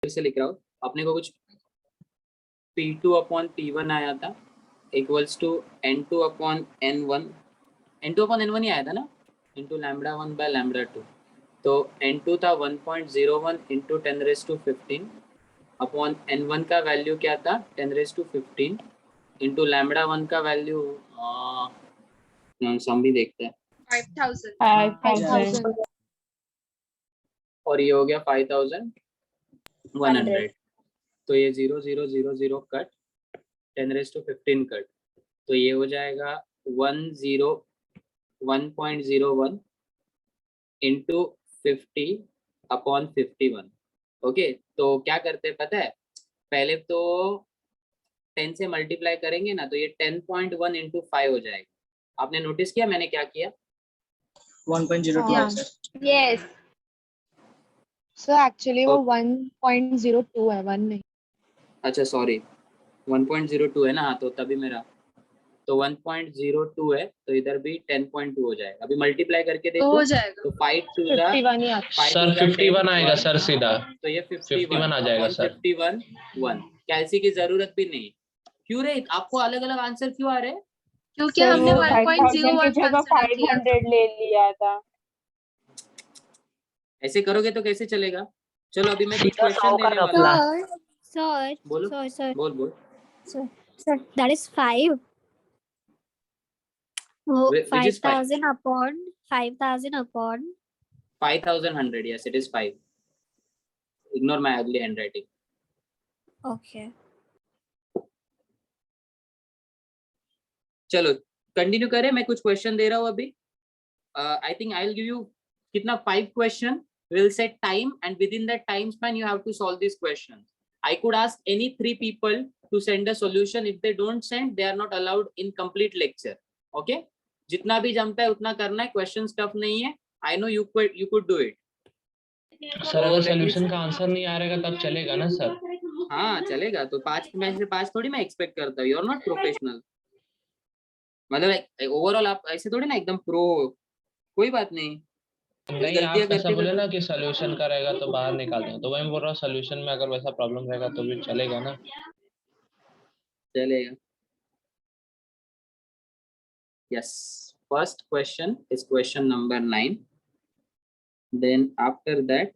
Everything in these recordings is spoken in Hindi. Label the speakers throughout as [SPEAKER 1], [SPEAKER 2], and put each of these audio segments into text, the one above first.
[SPEAKER 1] फिर से लिख रहा हूँ, अपने को कुछ P2/P1 आया था इक्वल्स टू N2/N1, N2/N1 ही आया था ना, इंटू λ1/λ2। तो N2 था 1.01 इंटू 10⁻15 अपॉन N1 का वैल्यू क्या था 10⁻15 इंटू λ1 का वैल्यू सम भी देखते हैं
[SPEAKER 2] 5,000
[SPEAKER 1] और ये हो गया 5,100। तो ये 0 0 0 0 कट 10⁻15 कट, तो ये हो जाएगा 101 इंटू 50/51। ओके, तो क्या करते हैं पता है, पहले तो 10 से मल्टीप्लाई करेंगे ना, तो ये 10.1 इंटू 5 हो जाएगा। आपने नोटिस किया मैंने क्या किया?
[SPEAKER 3] 1.02
[SPEAKER 2] यस सर, एक्चुअली वो 1.02 है, 1 नहीं।
[SPEAKER 1] अच्छा सॉरी, 1.02 है ना, हाँ तो तभी मेरा तो 1.02 है, तो इधर भी 10.2 हो जाएगा। अभी मल्टीप्लाई करके देखो,
[SPEAKER 3] हो जाएगा।
[SPEAKER 1] तो 5 2 जा
[SPEAKER 2] 51 ही आता है।
[SPEAKER 4] सर 51 आएगा सर सीधा,
[SPEAKER 1] तो ये
[SPEAKER 4] 51 आ जाएगा सर।
[SPEAKER 1] 51 1 कैलसी की जरूरत भी नहीं। क्यों रे, आपको अलग अलग आंसर क्यों आ रहे हैं?
[SPEAKER 3] क्योंकि
[SPEAKER 2] सर,
[SPEAKER 3] हमने
[SPEAKER 2] वो
[SPEAKER 3] 1.01
[SPEAKER 5] की जगह
[SPEAKER 3] कंसीडर किया था।
[SPEAKER 5] 500 ले लिया था।
[SPEAKER 1] ऐसे करोगे तो कैसे चलेगा? चलो अभी मैं कुछ
[SPEAKER 4] सीधा
[SPEAKER 1] क्वेश्चन
[SPEAKER 4] 100 का
[SPEAKER 1] देने वाला हूँ।
[SPEAKER 6] Sir,
[SPEAKER 1] बोलो
[SPEAKER 6] sir,
[SPEAKER 1] बोल
[SPEAKER 6] sir, that is 5. Oh,
[SPEAKER 1] which is 5
[SPEAKER 6] 5,000 upon
[SPEAKER 1] 5,100, yes it is 5. Ignore my ugly handwriting.
[SPEAKER 6] okay.
[SPEAKER 1] चलो कंटिन्यू करें, मैं कुछ क्वेश्चन दे रहा हूँ अभी। I think I will give you कितना 5 question, we'll set time and within that time span you have to solve these questions. I could ask any 3 people to send a solution. If they don't send, they are not allowed in complete lecture. Okay, जितना भी जमता है उतना करना है, क्वेश्चन टफ नहीं है। I know you could do it.
[SPEAKER 4] Sir अगर सॉल्यूशन का आंसर नहीं आ रहेगा तब चलेगा ना सर?
[SPEAKER 1] हाँ चलेगा, तो 5 में से 5 थोड़ी मैं एक्सपेक्ट करता हूँ, यू आर नॉट प्रोफेशनल। मतलब ओवरऑल आप ऐसे थोड़ी ना एकदम प्रो, कोई बात नहीं।
[SPEAKER 4] नहीं, आप ऐसा बोले ना कि सॉल्यूशन का रहेगा तो बाहर निकाल देंगे, तो मैं बोल रहा हूँ सॉल्यूशन में अगर वैसा प्रॉब्लम रहेगा तो भी चलेगा ना?
[SPEAKER 1] चलेगा। Yes, first question is question number 9. Then after that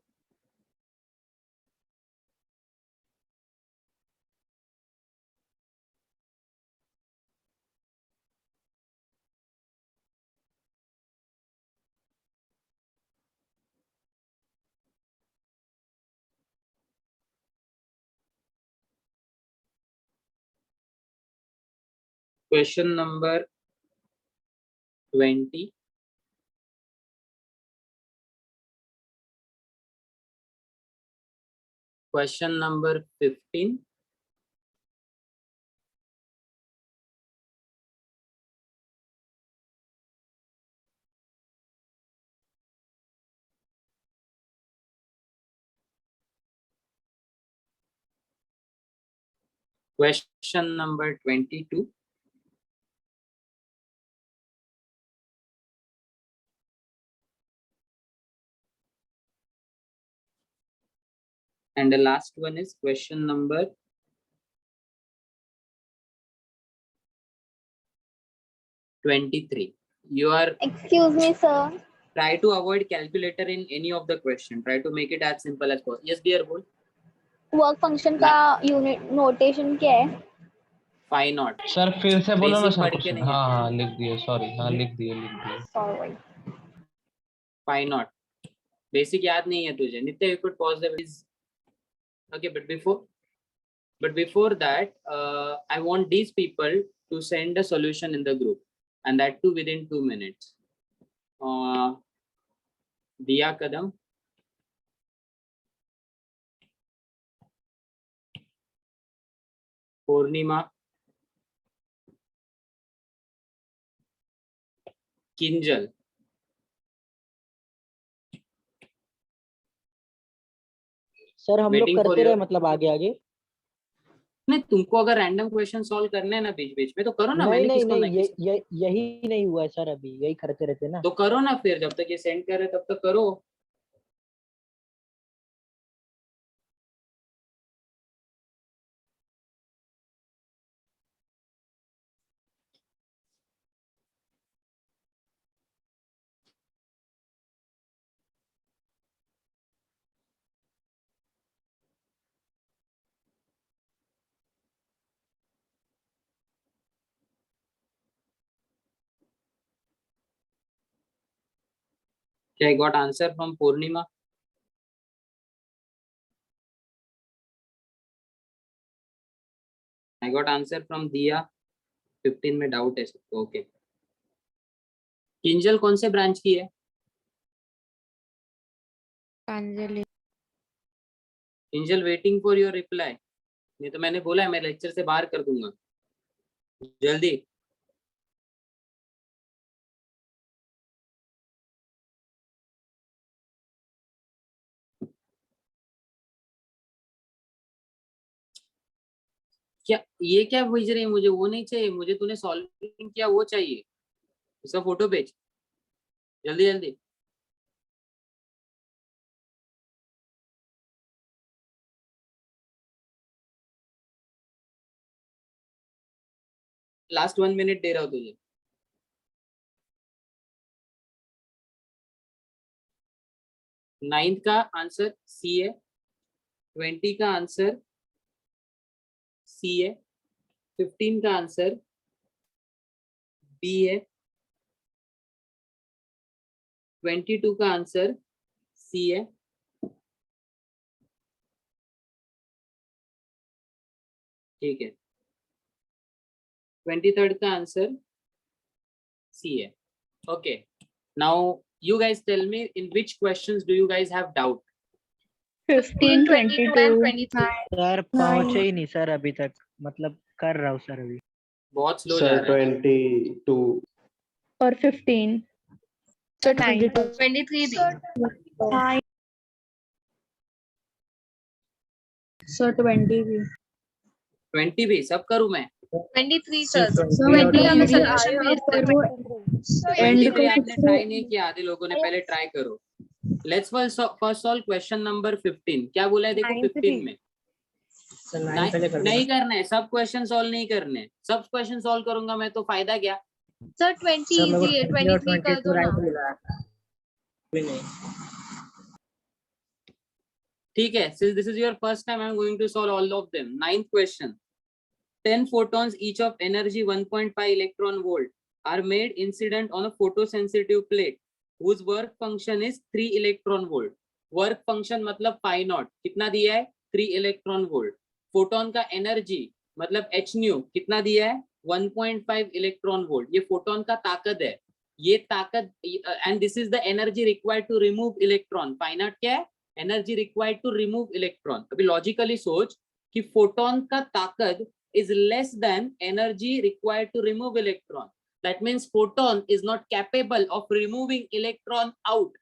[SPEAKER 1] question number 20, question number 15, question number 22, and the last one is question number 23. You are
[SPEAKER 6] Excuse me, sir.
[SPEAKER 1] try to avoid calculator in any of the question. Try to make it as simple as possible. Yes dear, बोल।
[SPEAKER 6] Work function का unit notation क्या है?
[SPEAKER 1] Phi naught.
[SPEAKER 4] सर फिर से बोलो ना
[SPEAKER 1] Basic
[SPEAKER 4] सर
[SPEAKER 1] पढ़
[SPEAKER 4] कुछ।
[SPEAKER 1] के नहीं है।
[SPEAKER 4] हाँ हाँ लिख दिए, सॉरी, हाँ लिख दिए।
[SPEAKER 6] Sorry.
[SPEAKER 1] Phi naught. Basic याद नहीं है तुझे? नित्य, you could pause the please. Okay, but before that, I want these people to send a solution in the group, and that too within 2 minutes. Diya Kadam, Purnima, Kinjal,
[SPEAKER 7] sir हम लोग करते रहे, मतलब आगे आगे
[SPEAKER 1] नहीं, तुमको अगर रैंडम क्वेश्चन सॉल्व करने हैं ना बीच बीच में तो करो ना।
[SPEAKER 7] नहीं
[SPEAKER 1] मैंने
[SPEAKER 7] नहीं
[SPEAKER 1] किसको
[SPEAKER 7] नहीं, यही नहीं हुआ है सर, अभी यही करते रहते ना।
[SPEAKER 1] तो करो ना, फिर जब तक ये सेंड कर रहे तब तक करो। Okay, I got answer from Purnima. I got answer from Diya. 15 में डाउट है सबको. ओके. किंजल कौन से ब्रांच की है?
[SPEAKER 2] Pranjali.
[SPEAKER 1] Kinjal waiting for your reply. नहीं तो मैंने बोला है मैं लेक्चर से बाहर कर दूंगा. जल्दी. क्या ये क्या भेज रही है मुझे? वो नहीं चाहिए मुझे. तूने सॉल्विंग किया वो चाहिए. उसका फोटो भेज जल्दी जल्दी. लास्ट 1 मिनट दे रहा हूँ तुझे. नाइन्थ का आंसर सी है. 20 का आंसर सी है. 15 का आंसर बी है. 22 का आंसर सी है. ठीक है. 23rd का आंसर सी है. Okay. Now you guys tell me in which questions do you guys have doubt?
[SPEAKER 2] 15,
[SPEAKER 6] 22 and 23.
[SPEAKER 7] Sir पहुंचे ही नहीं सर अभी तक, मतलब कर रहा हूँ सर अभी.
[SPEAKER 1] बहुत स्लो जा
[SPEAKER 3] सर
[SPEAKER 1] रहा है.
[SPEAKER 3] 22
[SPEAKER 2] और 15.
[SPEAKER 6] So
[SPEAKER 2] 22.
[SPEAKER 6] 23 दी.
[SPEAKER 2] सर 20 भी.
[SPEAKER 1] 20 भी सब करूं मैं?
[SPEAKER 6] 23 sir.
[SPEAKER 2] So
[SPEAKER 6] 20 हमें
[SPEAKER 2] 23
[SPEAKER 6] solution भेज दो.
[SPEAKER 1] 23 आपने ट्राई नहीं किया. आधे लोगों ने पहले ट्राई करो. Let's first solve question number 15. क्या बोला है देखो 15 में? नहीं करना है. सब क्वेश्चन सॉल्व नहीं करने. सब क्वेश्चन सॉल्व करूंगा मैं तो फायदा क्या?
[SPEAKER 6] Sir 20 easy है. 23 कर दो ना.
[SPEAKER 1] ठीक है. Since this is your first time, I'm going to solve all of them. 9th question. 10 photons each of energy 1.5 electron volt are made incident on a photosensitive plate whose work function is 3 electron volt. Work function मतलब phi naught. कितना दिया है? 3 electron volt. Photon का energy मतलब h nu कितना दिया है? 1.5 electron volt. ये photon का ताकत है. ये ताकत and this is the energy required to remove electron. Phi naught क्या है? Energy required to remove electron. अभी logically सोच कि photon का ताकत is less than energy required to remove electron. That means photon is not capable of removing electron out.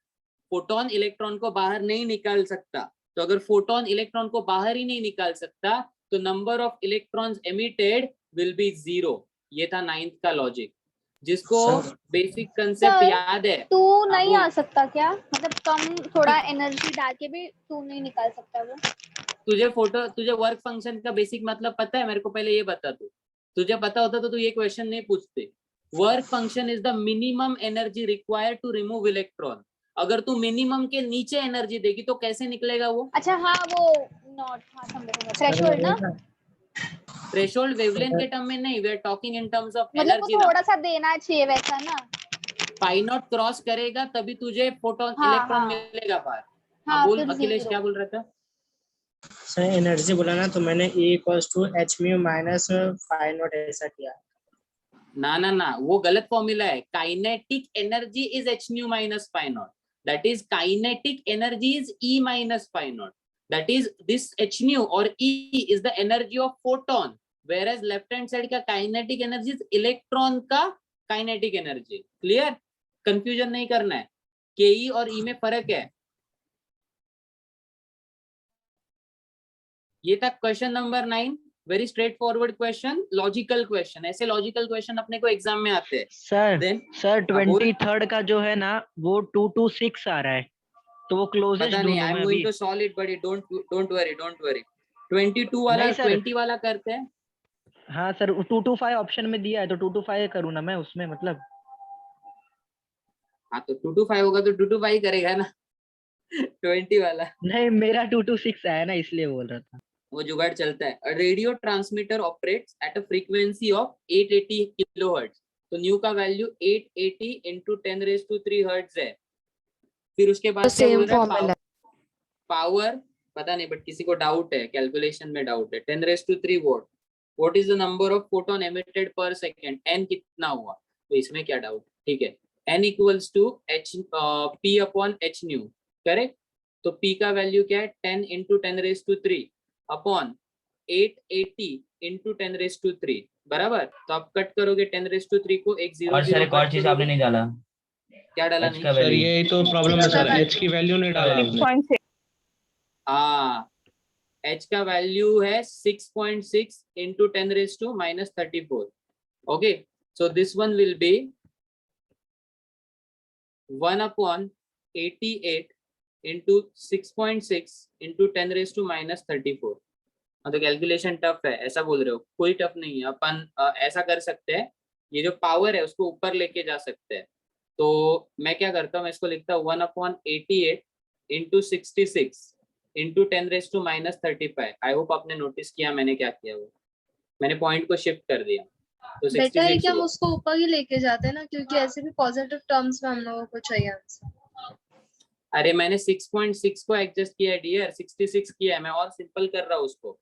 [SPEAKER 1] Photon electron को बाहर नहीं निकाल सकता. तो अगर photon electron को बाहर ही नहीं निकाल सकता तो number of electrons emitted will be 0. ये था 9th का लॉजिक. जिसको बेसिक कंसेप्ट याद है.
[SPEAKER 6] तू नहीं आ सकता क्या? मतलब कम थोड़ा एनर्जी डाल के भी तू नहीं निकाल सकता वो.
[SPEAKER 1] तुझे वर्क फंक्शन का बेसिक मतलब पता है? मेरे को पहले ये बता. तुझे पता होता तो तू ये क्वेश्चन नहीं पूछते. Work function is the minimum energy required to remove electron. अगर तू मिनिमम के नीचे एनर्जी देगी तो कैसे निकलेगा वो?
[SPEAKER 6] अच्छा हाँ वो नॉट. हाँ समझ. थ्रेशोल्ड ना.
[SPEAKER 1] थ्रेशोल्ड वेवलेंथ के टर्म में नहीं. We are talking in terms of
[SPEAKER 6] मतलब
[SPEAKER 1] एनर्जी.
[SPEAKER 6] वो थोड़ा सा देना चाहिए वैसा ना.
[SPEAKER 1] पाई नॉट क्रॉस करेगा तभी तुझे फोटोन
[SPEAKER 6] हाँ,
[SPEAKER 1] इलेक्ट्रॉन
[SPEAKER 6] हाँ.
[SPEAKER 1] मिलेगा बाहर.
[SPEAKER 6] हाँ,
[SPEAKER 1] बोल
[SPEAKER 6] फिर
[SPEAKER 1] अखिलेश
[SPEAKER 6] 0.
[SPEAKER 1] क्या बोल रहा था?
[SPEAKER 5] सर एनर्जी बोला ना तो मैंने E = h mu minus phi naught ऐसा किया.
[SPEAKER 1] ना वो गलत फॉर्मूला है. Kinetic energy is h nu minus phi naught. That is kinetic energy is E minus phi naught. That is this h nu or E is the energy of photon, whereas left hand side का kinetic energy is electron का kinetic energy. Clear? Confusion नहीं करना है. Ke और E में फर्क है. ये था question number 9. Very straight forward question. Logical question. ऐसे लॉजिकल क्वेश्चन अपने को एग्जाम में आते हैं.
[SPEAKER 7] सर 23rd का जो है ना वो 2 to 6 आ रहा है तो वो क्लोजेस्ट
[SPEAKER 1] पता नहीं. आई
[SPEAKER 7] दोनों
[SPEAKER 1] एम
[SPEAKER 7] में
[SPEAKER 1] गोइंग
[SPEAKER 7] अभी.
[SPEAKER 1] To solve it but don't worry. 22 वाला
[SPEAKER 7] नहीं सर.
[SPEAKER 1] 20 वाला करते हैं.
[SPEAKER 7] हाँ सर 2 to 5 ऑप्शन में दिया है तो 2 to 5 करूँ ना मैं उसमें मतलब.
[SPEAKER 1] हाँ तो 2 to 5 होगा तो 2 to 5 करेगा ना. 20 वाला
[SPEAKER 7] नहीं मेरा 2 to 6 आया ना इसलिए बोल रहा था.
[SPEAKER 1] वो जुगाड़ चलता है. A radio transmitter operates at a frequency of 880 kilohertz. तो न्यू का value 880 into 10 raised to 3 hertz है. फिर उसके बाद क्या बोल रहा है,
[SPEAKER 2] formula.
[SPEAKER 1] पावर पता नहीं बट किसी को डाउट है, कैलकुलेशन में डाउट है, 10⁻³ what. What is the number of photon emitted पर सेकेंड, n कितना हुआ, तो इसमें क्या डाउट. ठीक है, n equals to h p upon h nu. Correct. तो p का वैल्यू क्या है, 10 इंटू 10⁻³ अपॉन 880 इंटू 10⁻³ बराबर. तो आप कट करोगे 10⁻³ को, एक 0
[SPEAKER 3] और सर
[SPEAKER 1] 0
[SPEAKER 3] एक और चीज आपने नहीं डाला,
[SPEAKER 1] क्या डाला
[SPEAKER 3] h
[SPEAKER 1] नहीं.
[SPEAKER 3] का
[SPEAKER 4] सर
[SPEAKER 3] वैल्यू.
[SPEAKER 4] ये तो प्रॉब्लम है सर, h की वैल्यू नहीं डाला आपने.
[SPEAKER 1] हाँ, h का वैल्यू है 6.6 into 10⁻⁻34. Okay, so this one will be 1/88 into 6.6 into 10⁻⁻34. तो कैलकुलेशन टफ है ऐसा बोल रहे हो, कोई टफ नहीं है. अपन ऐसा कर सकते हैं, ये जो पावर है उसको ऊपर लेके जा सकते हैं. तो मैं क्या करता हूँ, मैं इसको लिखता हूँ 1/88 इंटू 66 इंटू 10⁻⁻35. आई होप आपने नोटिस किया मैंने क्या किया, वो मैंने पॉइंट को शिफ्ट कर दिया. तो
[SPEAKER 8] बेटर है कि
[SPEAKER 1] 66
[SPEAKER 8] हम
[SPEAKER 1] हुआ.
[SPEAKER 8] उसको ऊपर ही लेके जाते हैं ना, क्योंकि ऐसे भी पॉजिटिव टर्म्स में हम लोगों को चाहिए आंसर.
[SPEAKER 1] अरे मैंने 6.6 को एडजस्ट किया है डियर, 66 किया है, मैं और सिंपल कर रहा हूँ उसको.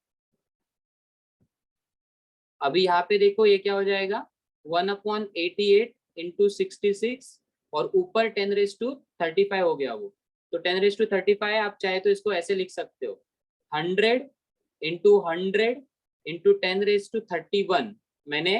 [SPEAKER 1] अभी यहाँ पे देखो ये क्या हो जाएगा, 1/88 इंटू 66 और ऊपर 10⁻35 हो गया वो. तो 10⁻35 आप चाहे तो इसको ऐसे लिख सकते हो, 100 इंटू 100 इंटू 10⁻31. मैंने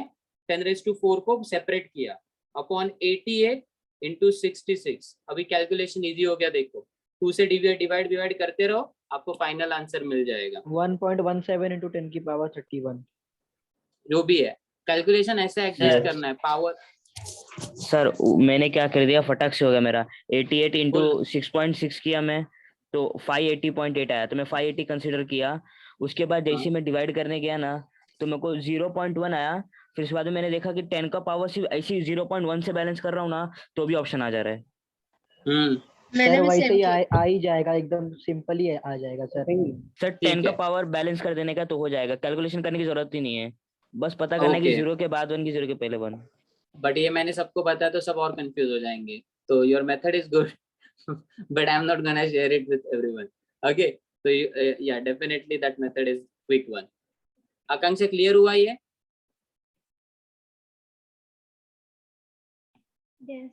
[SPEAKER 1] 10⁻4 को सेपरेट किया अपॉन 88 इंटू 66. अभी कैलकुलेशन इजी हो गया, देखो 2 से डिवाइड करते रहो, आपको फाइनल आंसर मिल जाएगा.
[SPEAKER 7] 1.17 into 10 की पावर 31.
[SPEAKER 1] जो भी है कैलकुलेशन ऐसे एडजस्ट करना है. पावर
[SPEAKER 3] सर मैंने क्या कर दिया, फटाक से हो गया मेरा. 88 इंटू 6.6 किया मैं, तो 580.8 आया, तो मैं 580 कंसिडर किया. उसके बाद जैसे मैं डिवाइड करने गया ना, तो मेरे को 0.1 आया. फिर उसके बाद में मैंने देखा कि 10 का पावर सिर्फ ऐसे 0.1 से बैलेंस कर रहा हूँ ना, तो भी ऑप्शन आ जा रहा है.
[SPEAKER 8] मैंने
[SPEAKER 7] सर
[SPEAKER 8] भी
[SPEAKER 7] वैसे
[SPEAKER 8] सेम
[SPEAKER 7] ही
[SPEAKER 8] किया.
[SPEAKER 7] आ ही जाएगा, एकदम सिंपल ही आ जाएगा सर.
[SPEAKER 3] सर
[SPEAKER 1] ठीक
[SPEAKER 3] 10 का
[SPEAKER 1] है.
[SPEAKER 3] पावर बैलेंस कर देने का तो हो जाएगा, कैलकुलेशन करने की जरूरत ही नहीं है. बस पता करना है कि
[SPEAKER 1] Okay.
[SPEAKER 3] 0 के बाद 1 की 0 के पहले 1.
[SPEAKER 1] बट ये मैंने सबको बताया तो सब और कंफ्यूज हो जाएंगे. तो your method is good but I am not gonna share it with everyone. Okay, तो या definitely that method is quick one. Akanksha clear हुआ ये?
[SPEAKER 6] Yes.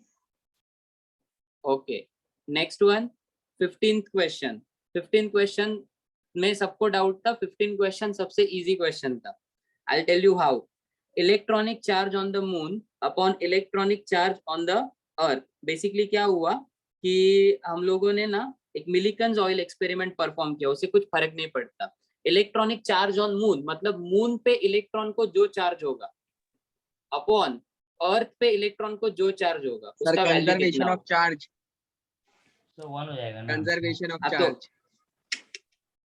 [SPEAKER 1] Okay, next one 15th question. 15th question में सबको डाउट था, 15th क्वेश्चन सबसे इजी क्वेश्चन था. I tell you how. Electronic charge on the moon upon electronic charge on the earth. Basically क्या हुआ कि हम लोगों ने ना एक मिलिकन्स ऑयल एक्सपेरिमेंट परफॉर्म किया, उससे कुछ फर्क नहीं पड़ता. इलेक्ट्रॉनिक चार्ज ऑन मून मतलब मून पे इलेक्ट्रॉन को जो चार्ज होगा अपॉन अर्थ पे इलेक्ट्रॉन को जो चार्ज होगा उसका वैल्यू कितना
[SPEAKER 9] ऑफ चार्ज.
[SPEAKER 3] तो 1 हो जाएगा ना.
[SPEAKER 9] कंजर्वेशन ऑफ
[SPEAKER 1] अब तो
[SPEAKER 9] चार्ज.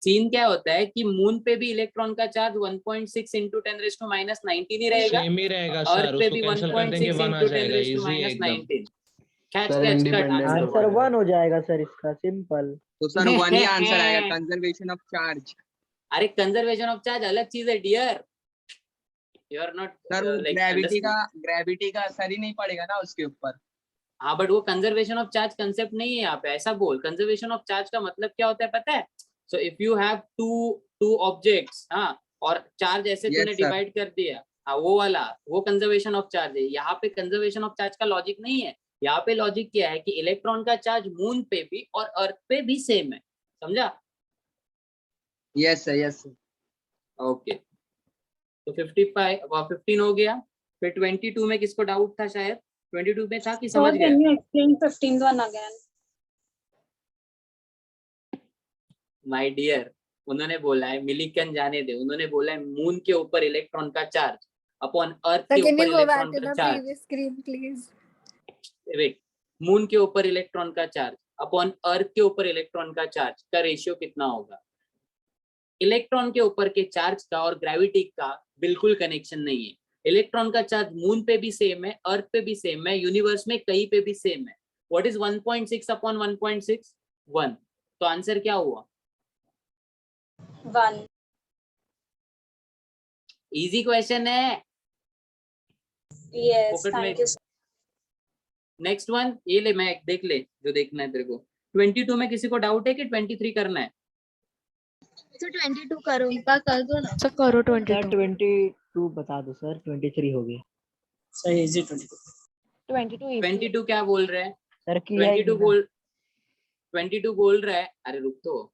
[SPEAKER 1] सीन क्या होता है कि मून पे भी इलेक्ट्रॉन का चार्ज 1.6 इंटू 10⁻⁻19 ही रहेगा,
[SPEAKER 4] सेम ही रहेगा
[SPEAKER 1] अर्थ
[SPEAKER 4] सर,
[SPEAKER 1] पे
[SPEAKER 4] उसको
[SPEAKER 1] भी
[SPEAKER 4] कैंसिल कर
[SPEAKER 1] 1.6
[SPEAKER 4] देंगे 1 आ
[SPEAKER 1] इंटू
[SPEAKER 4] जाएगा, इजी है एकदम.
[SPEAKER 1] 10⁻⁻19. Catch
[SPEAKER 9] sir,
[SPEAKER 1] catch cut
[SPEAKER 9] independent
[SPEAKER 1] answer.
[SPEAKER 7] Answer 1 हो जाएगा सर इसका, सिंपल.
[SPEAKER 9] तो सर 1 ही आंसर आएगा, कंजर्वेशन ऑफ चार्ज.
[SPEAKER 1] अरे कंजर्वेशन ऑफ चार्ज अलग चीज है dear, you are not
[SPEAKER 9] sir
[SPEAKER 1] like
[SPEAKER 9] gravity का असर ही नहीं पड़ेगा ना उसके ऊपर.
[SPEAKER 1] हाँ बट वो कंजर्वेशन ऑफ चार्ज कंसेप्ट नहीं है यहाँ पे. ऐसा बोल, कंजर्वेशन ऑफ चार्ज का मतलब क्या होता है पता है? So if you have two objects, हाँ, और चार्ज ऐसे
[SPEAKER 9] Yes,
[SPEAKER 1] तूने
[SPEAKER 9] sir.
[SPEAKER 1] डिवाइड कर दिया, हाँ वो वाला, वो कंजर्वेशन ऑफ चार्ज है. यहाँ पे कंजर्वेशन ऑफ चार्ज का लॉजिक नहीं है. यहाँ पे लॉजिक क्या है कि इलेक्ट्रॉन का चार्ज मून पे भी और अर्थ पे भी सेम है. समझा?
[SPEAKER 9] Yes sir, yes sir.
[SPEAKER 1] Okay, तो 15 हो गया. फिर 22 में किसको डाउट था? शायद 22 में था कि समझ गया?
[SPEAKER 2] Can you explain 15th one again?
[SPEAKER 1] My dear, उन्होंने बोला है मिलिकन जाने दे, उन्होंने बोला है मून के ऊपर इलेक्ट्रॉन का चार्ज अपॉन अर्थ के ऊपर इलेक्ट्रॉन का charge.
[SPEAKER 6] screen, please?
[SPEAKER 1] Wait, moon के ऊपर इलेक्ट्रॉन का चार्ज अपॉन अर्थ के ऊपर इलेक्ट्रॉन का चार्ज का रेशियो कितना होगा? इलेक्ट्रॉन के ऊपर के चार्ज का और ग्रेविटी का बिल्कुल कनेक्शन नहीं है. इलेक्ट्रॉन का चार्ज मून पे भी सेम है, अर्थ पे भी सेम है, यूनिवर्स में कहीं पे भी सेम है. What is 1.6 upon 1.6? 1. तो आंसर क्या हुआ?
[SPEAKER 2] 1.
[SPEAKER 1] इजी क्वेश्चन है.
[SPEAKER 2] Yes,
[SPEAKER 1] Pocket
[SPEAKER 2] thank
[SPEAKER 1] में.
[SPEAKER 2] you.
[SPEAKER 1] नेक्स्ट वन ये ले, मैं देख ले जो देखना है तेरे को. 22 में किसी को डाउट है कि 23 करना है?
[SPEAKER 8] सर 22 करो, एक बार कर दो ना। सर करो
[SPEAKER 7] सर 22 बता दो सर, 23 हो गया
[SPEAKER 5] सर इजी 22।
[SPEAKER 1] 22 क्या बोल रहे हैं?
[SPEAKER 7] सर, किया ही
[SPEAKER 1] 22 बोल रहा है, अरे रुक तो।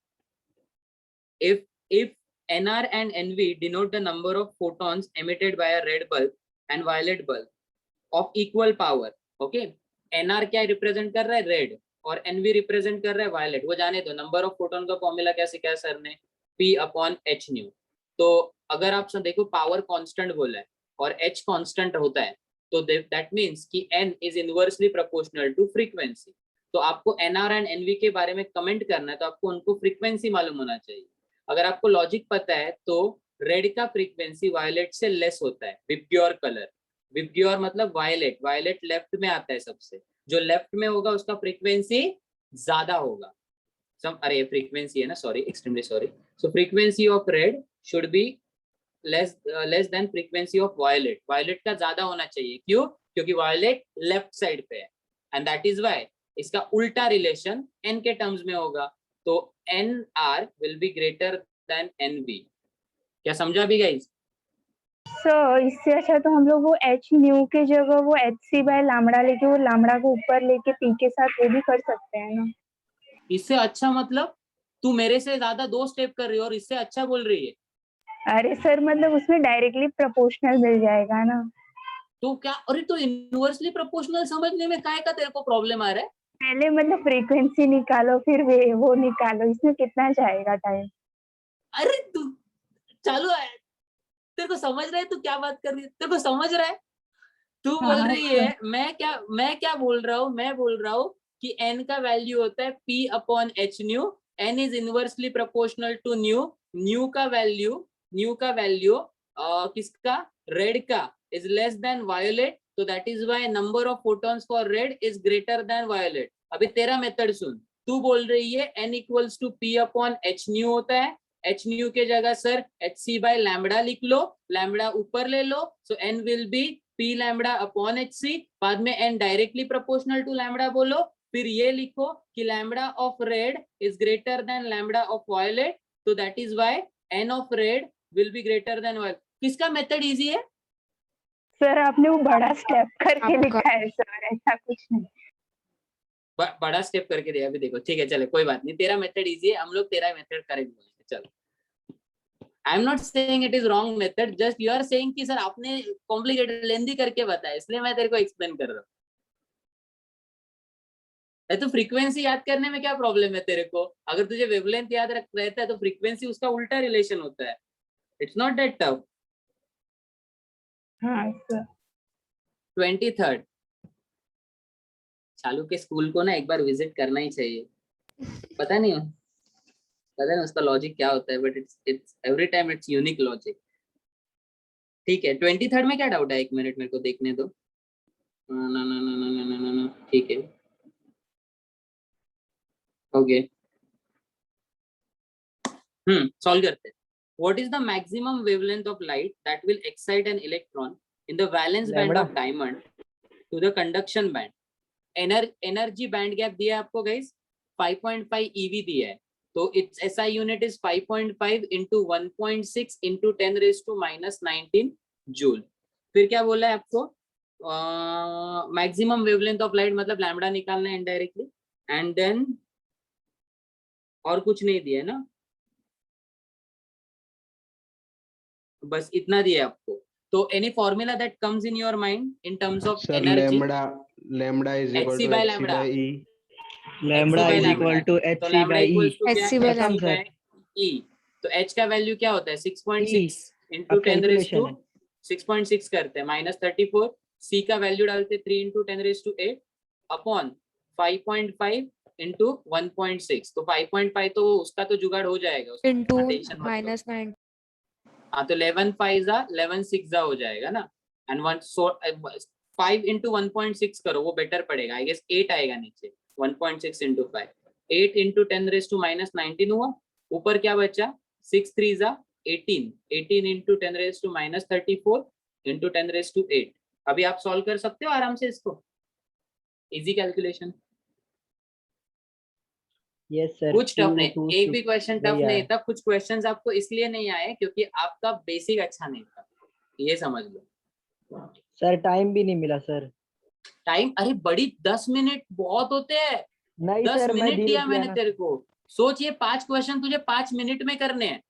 [SPEAKER 1] if NR and NV denote the number of photons emitted by a red bulb and violet bulb of equal power, okay? NR क्या रिप्रेजेंट कर रहा है? रेड, और NV रिप्रेजेंट कर रहा है वायलेट। वो जाने दो, नंबर ऑफ फोटोन का फॉर्मूला क्या सिखाया सर ने? P/h new. तो अगर आप देखो पावर कांस्टेंट बोला है और h कांस्टेंट होता है, तो दैट मींस कि n is inversely proportional to frequency. तो आपको NR एंड NV के बारे में कमेंट करना है तो आपको उनको फ्रीक्वेंसी मालूम होना चाहिए। अगर आपको लॉजिक पता है तो रेड का फ्रीक्वेंसी वायलेट से लेस होता है। विबग्योर कलर, विबग्योर मतलब वायलेट, वायलेट लेफ्ट में आता है सबसे, जो लेफ्ट में होगा उसका फ्रीक्वेंसी ज्यादा होगा। अरे फ्रीक्वेंसी है ना, sorry, extremely sorry. So frequency of red should be less than frequency of violet. Violet का ज्यादा होना चाहिए, क्यों? क्योंकि वायलेट लेफ्ट साइड पे है, एंड दैट इज व्हाई इसका उल्टा रिलेशन n के टर्म्स में होगा। तो NR will be greater then NV। क्या समझा भी गाइस?
[SPEAKER 10] सर इससे अच्छा तो हम लोग वो एच न्यू के जगह वो एच सी बाय लैम्बडा लेके वो लैम्बडा को ऊपर लेके पी के साथ वो भी कर सकते हैं ना।
[SPEAKER 1] इससे अच्छा मतलब तू मेरे से ज्यादा 2 स्टेप कर रही है और इससे अच्छा बोल रही है।
[SPEAKER 10] अरे सर मतलब उसमें डायरेक्टली प्रोपोर्शनल मिल जाएगा ना।
[SPEAKER 1] तो क्या, अरे तो इनवर्सली प्रोपोर्शनल समझने में काय का तेरे को प्रॉब्लम आ रहा है?
[SPEAKER 10] पहले मतलब फ्रीक्वेंसी निकालो फिर वो निकालो, इसमें कितना जाएगा टाइम?
[SPEAKER 1] अरे तू चालू है, तेरे को समझ रहा है तू क्या बात कर रही है? तेरे को समझ रहा है? तू बोल
[SPEAKER 10] हाँ,
[SPEAKER 1] रही है मैं क्या बोल रहा हूँ? मैं बोल रहा हूँ कि n का वैल्यू होता है P/h nu. n is inversely proportional to nu. Nu का वैल्यू किसका? रेड का इज लेस देन वायोलेट, तो that is why number of photons for red is greater than violet. अभी तेरा मेथड सुन। तू बोल रही है n equals to P/h new होता है। h न्यू के जगह सर hc बाय लैम्बडा लिख लो, लैम्बडा ऊपर ले लो, so n will be P lambda upon hc। बाद में n directly proportional to lambda बोलो, फिर ये लिखो कि lambda of red is greater than lambda of violet, तो that is why n of red will be greater than violet. किसका मेथड इजी है?
[SPEAKER 10] सर आपने वो बड़ा स्टेप करके लिखा है सर, ऐसा कुछ नहीं।
[SPEAKER 1] बड़ा स्टेप करके दिया। अभी देखो, ठीक है चले कोई बात नहीं, तेरा मेथड इजी है, हम लोग तेरा मेथड करेंगे। चलो, I am not saying it is wrong method, just you are saying कि सर आपने कॉम्प्लिकेटेड लेंदी करके बताया, इसलिए मैं तेरे को एक्सप्लेन कर रहा हूँ। तो फ्रीक्वेंसी याद करने में क्या प्रॉब्लम है तेरे को? अगर तुझे वेवलेंथ याद रहता है तो फ्रीक्वेंसी उसका उल्टा रिलेशन होता है। It's not that tough.
[SPEAKER 10] हाँ सर।
[SPEAKER 1] 23rd चालू के स्कूल को ना एक बार विजिट करना ही चाहिए। पता नहीं उसका लॉजिक क्या होता है, but it's every time it's unique logic. ठीक है, 23rd में क्या डाउट है? 1 मिनट मेरे को देखने दो। ना ठीक है, ओके। सॉल्व करते हैं। What is the maximum wavelength of light that will excite an electron in the valence band of diamond to the conduction band? Energy band gap दिया है आपको गाइस, 5.5 eV दिया है, तो it's SI unit is 5.5 into 1.6 into 10⁻⁻19 joule. फिर क्या बोला है आपको? मैक्सिमम वेवलेंथ ऑफ लाइट मतलब लैम्बडा निकालना है इनडायरेक्टली, एंड देन और कुछ नहीं दिया है ना, बस इतना दिया है आपको। तो any formula that comes in your mind in terms of energy?
[SPEAKER 11] lambda is equal
[SPEAKER 1] hc
[SPEAKER 11] to
[SPEAKER 1] by
[SPEAKER 11] hc
[SPEAKER 1] lambda,
[SPEAKER 11] by e.
[SPEAKER 7] Lambda
[SPEAKER 1] by
[SPEAKER 7] is
[SPEAKER 1] lambda.
[SPEAKER 7] Equal to H
[SPEAKER 1] तो
[SPEAKER 7] C
[SPEAKER 1] lambda
[SPEAKER 7] by E.
[SPEAKER 1] Equals to
[SPEAKER 8] HC by
[SPEAKER 1] क्या
[SPEAKER 7] lambda.
[SPEAKER 1] E, तो h का वैल्यू क्या होता है? 6.6
[SPEAKER 7] E,
[SPEAKER 1] into
[SPEAKER 7] अब
[SPEAKER 1] 10 raised to
[SPEAKER 7] calculation है।
[SPEAKER 1] 6.6 करते हैं -34। c का वैल्यू डालते 3 into 10 raised to 8 upon 5.5 into 1.6। तो 5.5 तो उसका तो जुगाड़ हो जाएगा, उसका
[SPEAKER 8] into
[SPEAKER 1] टेंशन मत लो।
[SPEAKER 8] -9।
[SPEAKER 1] हाँ तो 11 5 11 6 हो जाएगा ना, एंड 5 into 1.6 करो, वो बेटर पड़ेगा आई गेस। 8 आएगा नीचे, 1.6 into 5, 8 into 10 raised to -19 हुआ। ऊपर क्या बचा? 6 3 18, 18 into 10 raised to -34 into 10 raised to 8। अभी आप सॉल्व कर सकते हो आराम से इसको, इजी कैलकुलेशन।
[SPEAKER 7] यस सर,
[SPEAKER 1] कुछ टफ नहीं,
[SPEAKER 7] 2
[SPEAKER 1] एक भी क्वेश्चन टफ
[SPEAKER 7] वही
[SPEAKER 1] नहीं
[SPEAKER 7] आया।
[SPEAKER 1] था। कुछ क्वेश्चंस आपको इसलिए नहीं आए क्योंकि आपका बेसिक अच्छा नहीं था, ये समझ लो।
[SPEAKER 7] सर टाइम भी नहीं मिला सर।
[SPEAKER 1] टाइम, अरे बड़ी 10 मिनट बहुत होते हैं।
[SPEAKER 7] नहीं
[SPEAKER 1] 10
[SPEAKER 7] सर, मैं
[SPEAKER 1] मिनट
[SPEAKER 7] धीरे
[SPEAKER 1] दिया
[SPEAKER 7] किया
[SPEAKER 1] मैंने
[SPEAKER 7] ना।
[SPEAKER 1] तेरे को। सोच, ये 5 क्वेश्चन तुझे 5 मिनट में करने हैं।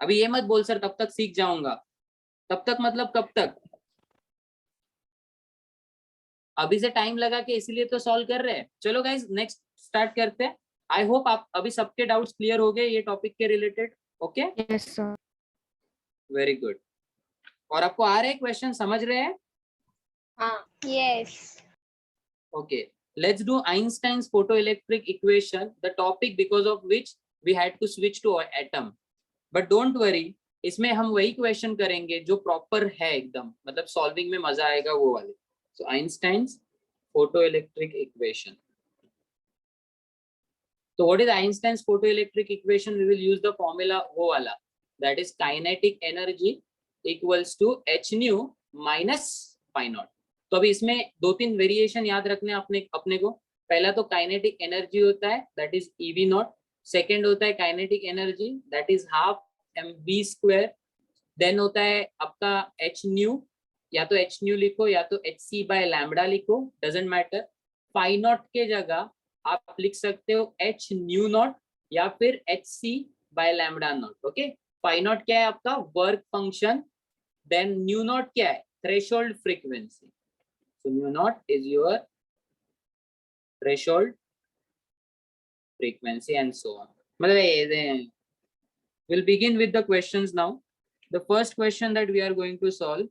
[SPEAKER 1] अभी ये मत बोल सर तब तक सीख जाऊंगा। तब तक मतलब कब तक? अभी से टाइम लगा के इसीलिए तो सॉल्व कर रहे हैं। चलो गाइस, नेक्स्ट स्टार्ट करते हैं। आई होप आप अभी सबके डाउट्स क्लियर हो गए ये टॉपिक के related. Okay,
[SPEAKER 6] yes sir.
[SPEAKER 1] Very good. और आपको आ रहे क्वेश्चन, समझ रहे हैं?
[SPEAKER 8] हाँ।
[SPEAKER 6] Yes.
[SPEAKER 1] Okay, let's do Einstein's photoelectric equation, the topic because of which we had to switch to atom. But don't worry, इसमें हम वही क्वेश्चन करेंगे जो प्रॉपर है एकदम, मतलब सॉल्विंग में मजा आएगा वो वाले। So Einstein's photoelectric equation. So what is Einstein's photoelectric equation? We will use the formula वो वाला, that is kinetic energy equals to h nu minus phi naught. तो अभी इसमें 2-3 वेरिएशन याद रखने अपने को। पहला तो काइनेटिक एनर्जी होता है, that is EV naught. Second होता है kinetic energy, that is half mv square. Then होता है आपका h न्यू, या तो h न्यू लिखो या तो hc बाय लैम्बडा लिखो, डजेंट मैटर। फाई नॉट के जगह आप लिख सकते हो h न्यू नॉट या फिर hc by lambda naught. Okay, phi naught क्या है आपका? Work function. Then nu naught क्या है? Threshold frequency. So mu naught is your threshold frequency and so on. We'll begin with the questions now. The first question that we are going to solve.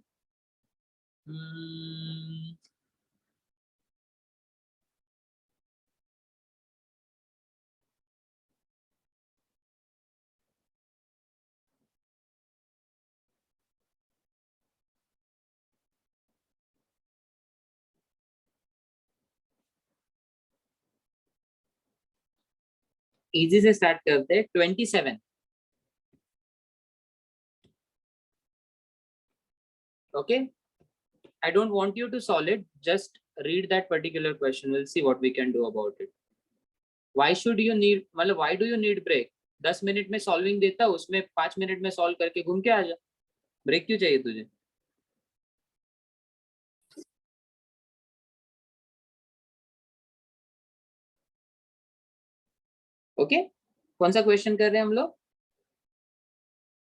[SPEAKER 1] Easy से start करते हैं। 27. Okay, I don't want you to solve it, just read that particular question. We'll see what we can do about it. Why should you need, मतलब why do you need break? 10 minute में सॉल्विंग देता, उसमें 5 मिनट में सॉल्व करके घूम के आ जा। ब्रेक क्यों चाहिए तुझे? ओके, कौन सा क्वेश्चन कर रहे हैं हम लोग?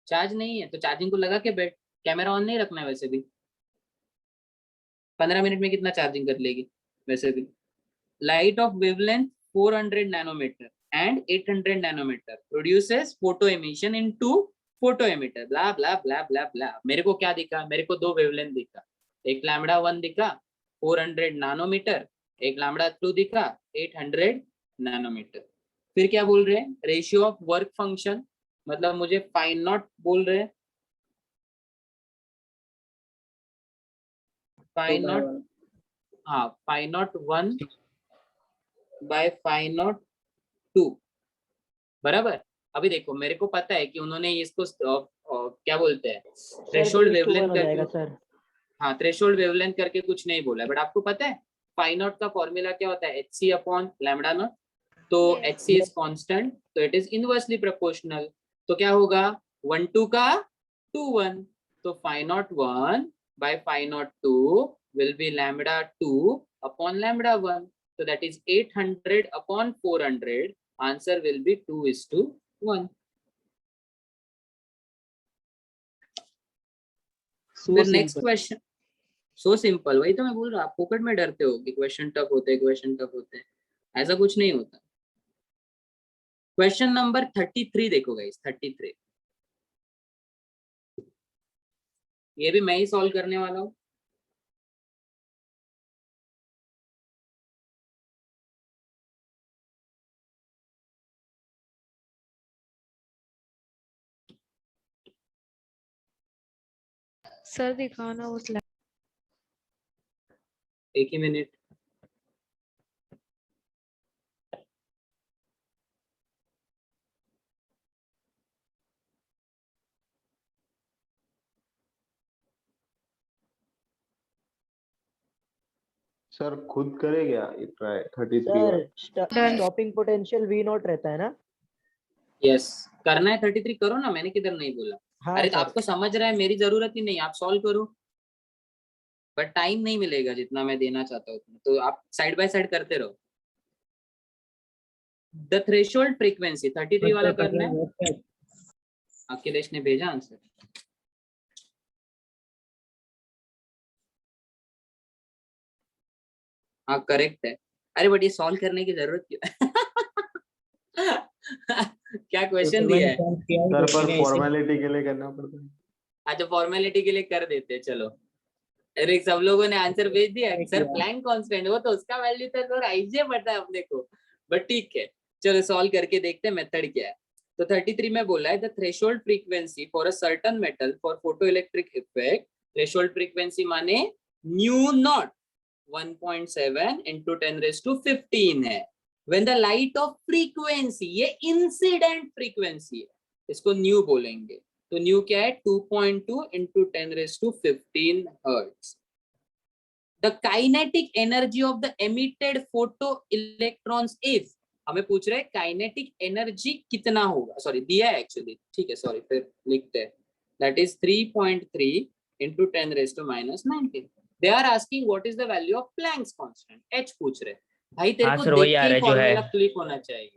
[SPEAKER 1] चार्ज नहीं है तो चार्जिंग को लगा के बैठ, कैमरा ऑन नहीं रखना है। वैसे भी 15 मिनट में कितना चार्जिंग कर लेगी वैसे भी। Light of wavelength 400 nanometer and 800 nanometer produces photo emission into photo emitter, blah blah blah blah blah. मेरे को क्या दिखा? मेरे को 2 वेवलेंथ दिखा, एक लैम्बडा 1 दिखा 400 नैनोमीटर, एक लैम्बडा 2 दिखा 800 नैनोमीटर। फिर क्या बोल रहे हैं? रेशियो ऑफ वर्क फंक्शन, मतलब मुझे फाई नॉट बोल रहे हैं। फाई नॉट, हाँ, phi naught 1 by phi naught 2 बराबर। अभी देखो मेरे को पता है कि उन्होंने इसको क्या बोलते हैं, थ्रेशोल्ड वेवलेंथ
[SPEAKER 7] हो जाएगा
[SPEAKER 1] करके।
[SPEAKER 7] सर।
[SPEAKER 1] हाँ, थ्रेशोल्ड वेवलेंथ करके कुछ नहीं बोला है, बट आपको पता है फाई नॉट का फॉर्मूला क्या होता है? hc upon lambda naught. तो hc इज कांस्टेंट, तो इट इज इनवर्सली प्रोपोर्शनल। तो क्या होगा? 1 2 का 2 1, तो phi naught 1 by phi naught 2 will be lambda 2 upon lambda 1. So that is 800 upon 400. Answer will be 2:1. फिर नेक्स्ट क्वेश्चन। सो सिंपल, वही तो मैं बोल रहा हूँ, आप फोकट में डरते हो कि क्वेश्चन टफ होते हैं, क्वेश्चन टफ होते हैं। ऐसा कुछ नहीं होता। क्वेश्चन नंबर 33 देखो गाइस, 33 ये भी मैं ही सॉल्व करने वाला हूँ।
[SPEAKER 8] सर दिखाओ ना उस
[SPEAKER 1] एक ही मिनट।
[SPEAKER 11] सर खुद करे क्या try 33
[SPEAKER 7] sir
[SPEAKER 1] Done.
[SPEAKER 7] Stopping potential V naught रहता है ना?
[SPEAKER 1] यस करना है 33 करो ना, मैंने किधर नहीं बोला।
[SPEAKER 7] हाँ
[SPEAKER 1] अरे तो
[SPEAKER 7] सर।
[SPEAKER 1] आपको समझ रहा है, मेरी जरूरत ही नहीं, आप सॉल्व करो, बट टाइम नहीं मिलेगा जितना मैं देना चाहता हूँ, तो आप साइड बाय साइड करते रहो। द थ्रेशोल्ड फ्रीक्वेंसी 33 वाला करना है। अखिलेश ने भेजा आंसर। हाँ करेक्ट है। अरे बट ये सॉल्व करने की जरूरत क्यों क्या क्वेश्चन दिया है?
[SPEAKER 11] सर पर फॉर्मेलिटी के लिए करना पड़ता है।
[SPEAKER 1] अच्छा फॉर्मेलिटी के लिए कर देते हैं, चलो। अरे सब लोगों ने आंसर भेज दिया सर, प्लैंक कांस्टेंट वो तो उसका वैल्यू तो थोड़ा इजी पता है अपने को, बट ठीक है चलो सॉल्व करके देखते हैं मेथड क्या है। तो 33 में बोला है the threshold frequency for a certain metal for photoelectric effect, threshold frequency माने न्यू नॉट 1.7 into 10⁻15 है। When the light of frequency, ये इंसिडेंट फ्रीक्वेंसी है, इसको न्यू बोलेंगे। तो न्यू क्या है 2.2 into 10⁻15 hertz. The kinetic energy of the emitted photo electrons is, हमें पूछ रहे हैं काइनेटिक एनर्जी कितना होगा, सॉरी दिया है एक्चुअली, ठीक है सॉरी फिर लिखते हैं, that is 3.3 into 10⁻19। They are asking what is the value of Planck's constant, h पूछ रहे भाई, तेरे को देख के ही फॉर्मूला क्लिक होना चाहिए,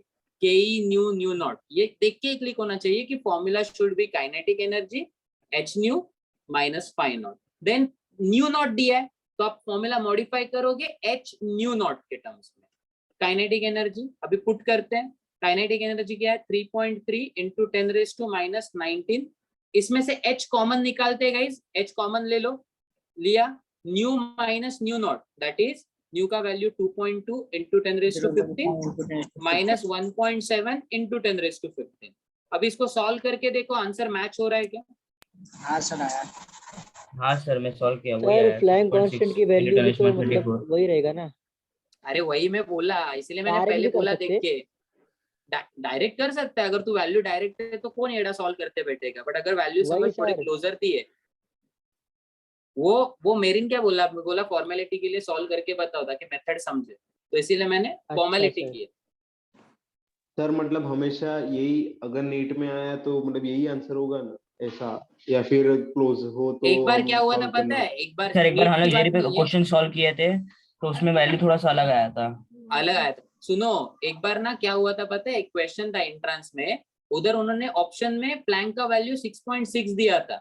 [SPEAKER 1] के न्यू न्यू नॉट, ये देख के क्लिक होना चाहिए कि formula should be kinetic energy h nu minus phi naught, then nu naught दिया है तो आप फॉर्मूला मॉडिफाई करोगे एच न्यू नॉट के टर्म्स में। काइनेटिक एनर्जी अभी पुट करते हैं, काइनेटिक एनर्जी क्या है 3.3 into 10⁻19, इसमें से h कॉमन निकालते हैं गाइस, h कॉमन ले लो, लिया, new minus new not that is new का वैल्यू 2.2 into 10⁻15 माइनस 1.7 into 10⁻15। अब इसको सॉल्व करके देखो आंसर मैच हो रहा है क्या?
[SPEAKER 5] हाँ सर आया।
[SPEAKER 3] हाँ सर मैं सॉल्व किया, वही
[SPEAKER 7] सर
[SPEAKER 3] आया
[SPEAKER 7] फ्लैंक
[SPEAKER 3] 6.6
[SPEAKER 7] कांस्टेंट की वैल्यू भी तो
[SPEAKER 3] 10⁻34।
[SPEAKER 7] मतलब वही रहेगा ना?
[SPEAKER 1] अरे वही मैं बोला, इसलिए मैंने
[SPEAKER 7] डायरेक्ट
[SPEAKER 1] पहले
[SPEAKER 7] भी कर
[SPEAKER 1] बोला
[SPEAKER 7] सकते?
[SPEAKER 1] देख के, डायरेक्ट कर सकता है, अगर तू वैल्यू डायरेक्ट है तो कौन एड़ा सॉल्व करते बैठेगा, बट अगर वैल्यू
[SPEAKER 7] वही
[SPEAKER 1] समझ थोड़ी
[SPEAKER 7] सर।
[SPEAKER 1] क्लोजर थी है, वो मेरिन क्या बोला, बोला फॉर्मेलिटी के लिए सॉल्व करके बताओ ताकि मेथड समझे, तो इसीलिए मैंने फॉर्मेलिटी
[SPEAKER 7] सर।
[SPEAKER 1] की है।
[SPEAKER 11] सर मतलब हमेशा यही अगर नीट में आया तो मतलब यही आंसर होगा ना ऐसा, या फिर क्लोज हो तो
[SPEAKER 1] एक बार
[SPEAKER 11] हम
[SPEAKER 1] क्या हुआ था
[SPEAKER 11] count
[SPEAKER 1] पता
[SPEAKER 11] करना?
[SPEAKER 1] है, एक बार
[SPEAKER 3] सर एक बार
[SPEAKER 1] नीट
[SPEAKER 3] हमने
[SPEAKER 1] की
[SPEAKER 3] जेरी
[SPEAKER 1] बात
[SPEAKER 3] पे
[SPEAKER 1] नहीं है,
[SPEAKER 3] क्वेश्चन सॉल्व किए थे तो उसमें वैल्यू थोड़ा सा अलग आया था।
[SPEAKER 1] अलग आया था। सुनो एक बार ना क्या हुआ था पता है, एक क्वेश्चन था एंट्रेंस में, उधर उन्होंने ऑप्शन में प्लैंक का वैल्यू 6.6 दिया था,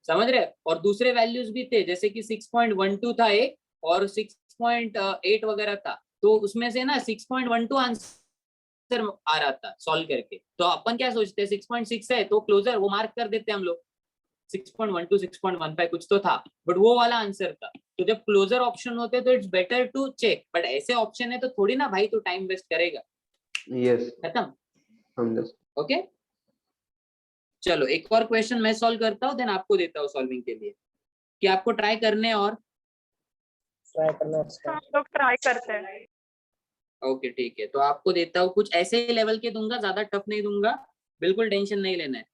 [SPEAKER 1] समझ रहे, और दूसरे वैल्यूज भी थे जैसे कि 6.12 था एक और 6.8 वगैरह था, तो उसमें से ना 6.12 आंसर आ रहा था सॉल्व करके, तो अपन क्या सोचते हैं 6.6 है तो क्लोजर वो मार्क कर देते हैं हम लोग, 6.12 6.15 कुछ तो था, बट वो वाला आंसर था। तो जब क्लोजर ऑप्शन होते तो it's better to check, but ऐसे ऑप्शन है तो थोड़ी ना भाई तू टाइम वेस्ट करेगा।
[SPEAKER 11] यस
[SPEAKER 1] खत्म,
[SPEAKER 11] समझा।
[SPEAKER 1] ओके चलो एक और क्वेश्चन मैं सॉल्व करता हूँ, देन आपको देता हूँ सॉल्विंग के लिए, कि आपको ट्राई करने और
[SPEAKER 5] ट्राई करना सर।
[SPEAKER 10] हम लोग ट्राई करते हैं।
[SPEAKER 1] ओके ठीक है, तो आपको देता हूँ कुछ ऐसे लेवल के दूंगा, ज्यादा टफ नहीं दूंगा, बिल्कुल टेंशन नहीं लेना है।